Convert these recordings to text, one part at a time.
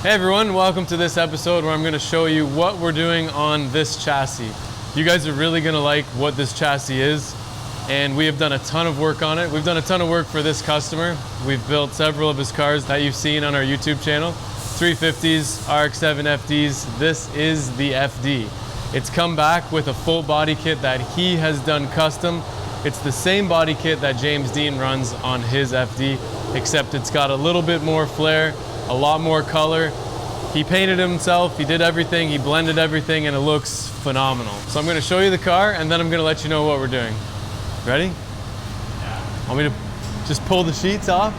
Hey everyone, welcome to this episode where I'm going to show you what we're doing on this chassis. You guys are really going to like what this chassis is, and we have done a ton of work on it. We've done a ton of work for this customer. We've built several of his cars that you've seen on our YouTube channel. 350s, RX7 FDs. This is the FD. It's come back with a full body kit that he has done custom. It's the same body kit that James Dean runs on his FD, except it's got a little bit more flair, a lot more color. He painted himself, he did everything, he blended everything, and it looks phenomenal. So I'm gonna show you the car, and then I'm gonna let you know what we're doing. Ready? Yeah. Want me to just pull the sheets off?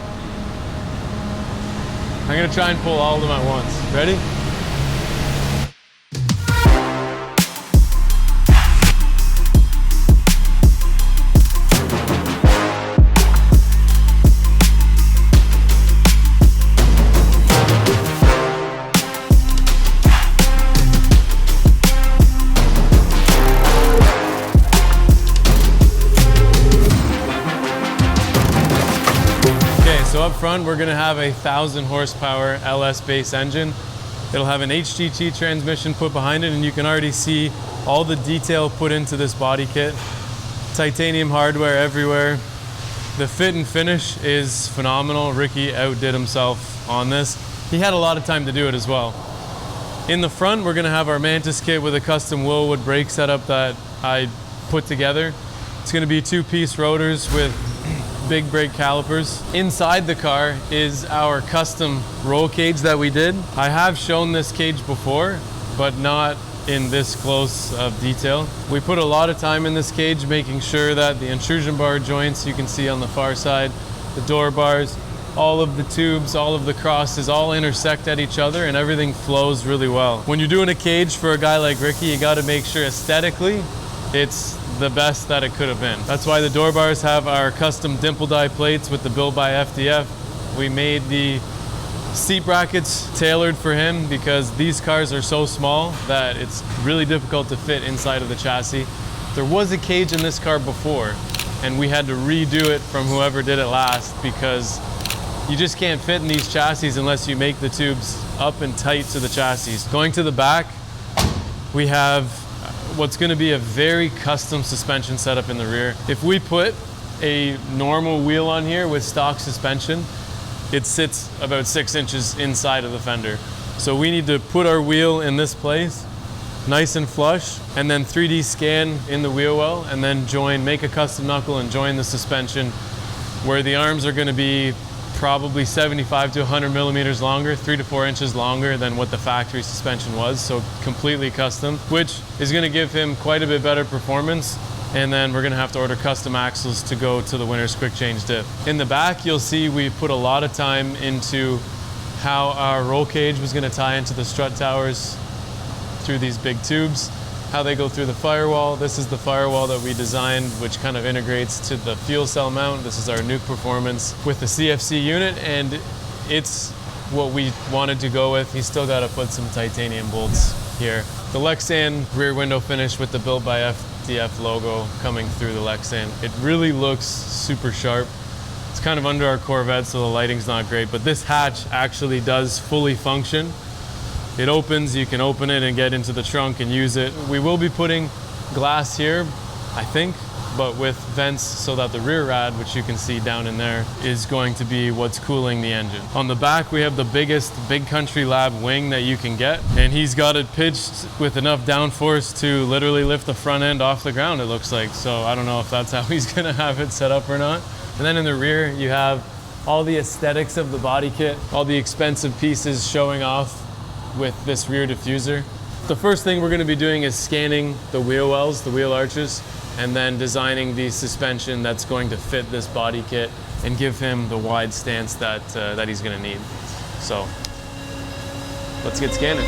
I'm gonna try and pull all of them at once. Ready? So up front, we're gonna have a 1,000 horsepower LS base engine. It'll have an HGT transmission put behind it, and you can already see all the detail put into this body kit. Titanium hardware everywhere. The fit and finish is phenomenal. Ricky outdid himself on this. He had a lot of time to do it as well. In the front, we're gonna have our Mantis kit with a custom Willwood brake setup that I put together. It's gonna be 2-piece rotors with big brake calipers. Inside the car is our custom roll cage that we did. I have shown this cage before, but not in this close of detail. We put a lot of time in this cage, making sure that the intrusion bar joints you can see on the far side, the door bars, all of the tubes, all of the crosses all intersect at each other, and everything flows really well. When you're doing a cage for a guy like Ricky, you gotta make sure aesthetically it's the best that it could have been. That's why the door bars have our custom dimple die plates with the build by FDF. We made the seat brackets tailored for him because these cars are so small that it's really difficult to fit inside of the chassis. There was a cage in this car before, and we had to redo it from whoever did it last because you just can't fit in these chassis unless you make the tubes up and tight to the chassis. Going to the back, we have what's going to be a very custom suspension setup in the rear. If we put a normal wheel on here with stock suspension, it sits about 6 inches inside of the fender. So we need to put our wheel in this place, nice and flush, and then 3D scan in the wheel well, and then make a custom knuckle and join the suspension where the arms are going to be probably 75 to 100 millimeters longer, 3 to 4 inches longer than what the factory suspension was, so completely custom, which is going to give him quite a bit better performance. And then we're going to have to order custom axles to go to the winner's quick change diff. In the back, you'll see we put a lot of time into how our roll cage was going to tie into the strut towers through these big tubes, how they go through the firewall. This is the firewall that we designed, which kind of integrates to the fuel cell mount. This is our Nuke Performance with the CFC unit, and it's what we wanted to go with. He's still got to put some titanium bolts here. The Lexan rear window finish with the Built by FDF logo coming through the Lexan. It really looks super sharp. It's kind of under our Corvette, so the lighting's not great, but this hatch actually does fully function. It opens, you can open it and get into the trunk and use it. We will be putting glass here, I think, but with vents so that the rear rad, which you can see down in there, is going to be what's cooling the engine. On the back, we have the biggest Big Country Lab wing that you can get, and he's got it pitched with enough downforce to literally lift the front end off the ground, it looks like. So I don't know if that's how he's gonna have it set up or not. And then in the rear, you have all the aesthetics of the body kit, all the expensive pieces showing off with this rear diffuser. The first thing we're going to be doing is scanning the wheel wells, the wheel arches, and then designing the suspension that's going to fit this body kit and give him the wide stance that he's going to need. So let's get scanning.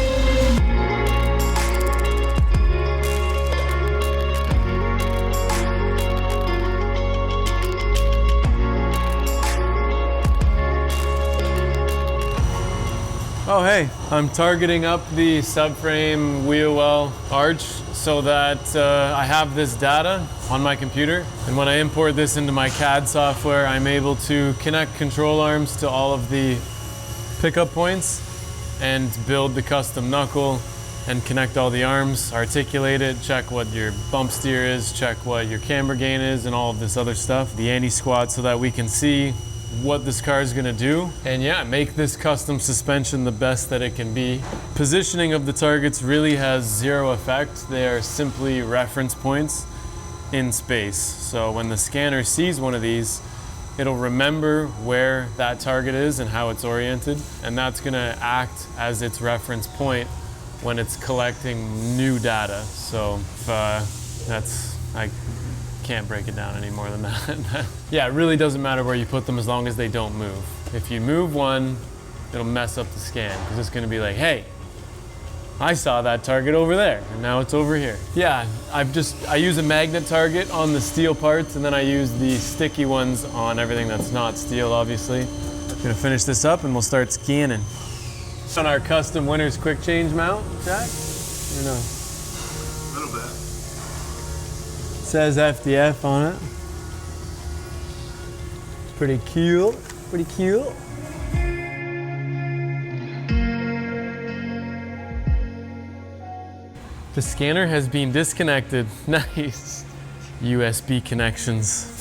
Oh hey, I'm targeting up the subframe wheel well arch so that I have this data on my computer. And when I import this into my CAD software, I'm able to connect control arms to all of the pickup points and build the custom knuckle and connect all the arms, articulate it, check what your bump steer is, check what your camber gain is, and all of this other stuff. The anti-squat so that we can see what this car is gonna do. And yeah, make this custom suspension the best that it can be. Positioning of the targets really has zero effect. They are simply reference points in space. So when the scanner sees one of these, it'll remember where that target is and how it's oriented, and that's gonna act as its reference point when it's collecting new data. So I can't break it down any more than that. Yeah, it really doesn't matter where you put them as long as they don't move. If you move one, it'll mess up the scan because it's gonna be like, hey, I saw that target over there and now it's over here. Yeah, I use a magnet target on the steel parts, and then I use the sticky ones on everything that's not steel, obviously. I'm gonna finish this up and we'll start scanning. On our custom Winners quick change mount, Jack? Or no? A little bit. Says FDF on it. Pretty cute, pretty cute. The scanner has been disconnected. Nice. USB connections.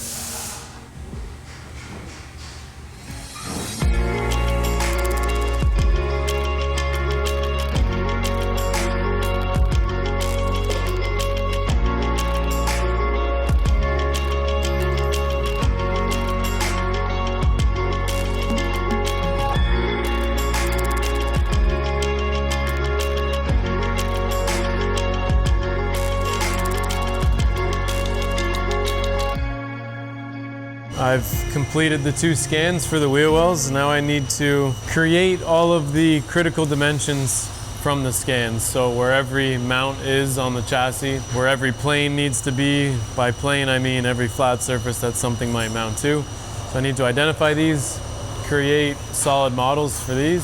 I've completed the 2 scans for the wheel wells. Now I need to create all of the critical dimensions from the scans. So where every mount is on the chassis, where every plane needs to be. By plane, I mean every flat surface that something might mount to. So I need to identify these, create solid models for these,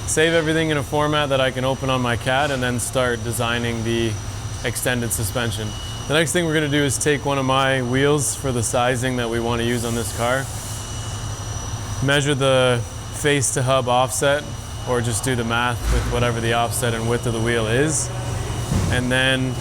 save everything in a format that I can open on my CAD, and then start designing the extended suspension. The next thing we're gonna do is take one of my wheels for the sizing that we want to use on this car, measure the face to hub offset, or just do the math with whatever the offset and width of the wheel is, and then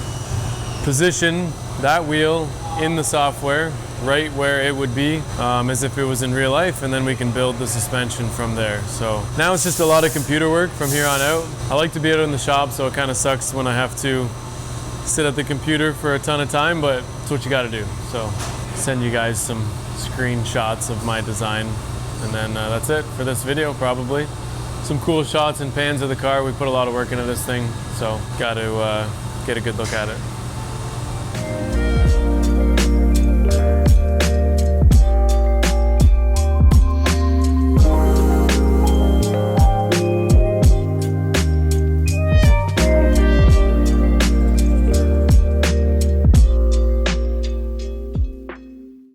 position that wheel in the software right where it would be as if it was in real life, and then we can build the suspension from there. So now it's just a lot of computer work from here on out. I like to be out in the shop, so it kind of sucks when I have to sit at the computer for a ton of time, but it's what you gotta do. So send you guys some screenshots of my design, and then that's it for this video, probably. Some cool shots and pans of the car. We put a lot of work into this thing, so gotta get a good look at it.